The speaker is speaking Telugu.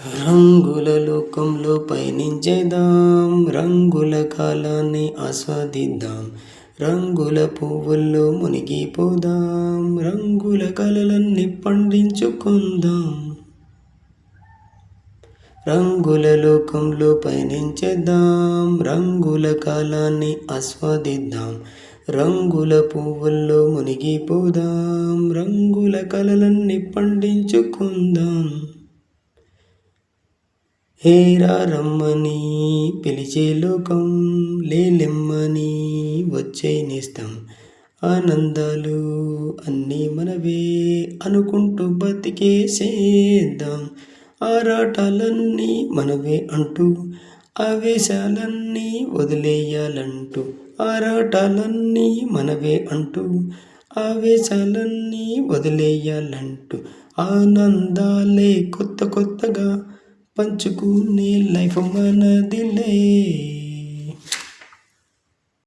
రంగుల లోకంలో పయనించేద్దాం, రంగుల కాలాన్ని ఆస్వాదిద్దాం, రంగుల పువ్వుల్లో మునిగిపోదాం, రంగుల కలలన్నీ పండించుకుందాం. రంగుల లోకంలో పయనించేద్దాం, రంగుల కాలాన్ని ఆస్వాదిద్దాం, రంగుల పువ్వుల్లో మునిగిపోదాం, రంగుల కలలన్నీ పండించుకుందాం. హేరా రమ్మని పిలిచే లోకం, లేలెమ్మని వచ్చే నేస్తం, ఆనందాలు అన్నీ మనవే అనుకుంటూ బతికేసేద్దాం. ఆరాటాలన్నీ మనవే అంటూ, ఆవేశాలన్నీ వదిలేయాలంటూ, ఆరాటాలన్నీ మనవే అంటూ, ఆవేశాలన్నీ వదిలేయాలంటూ, ఆనందాలే కొత్త కొత్తగా పంచుకునే లైఫ్ మనదిలే.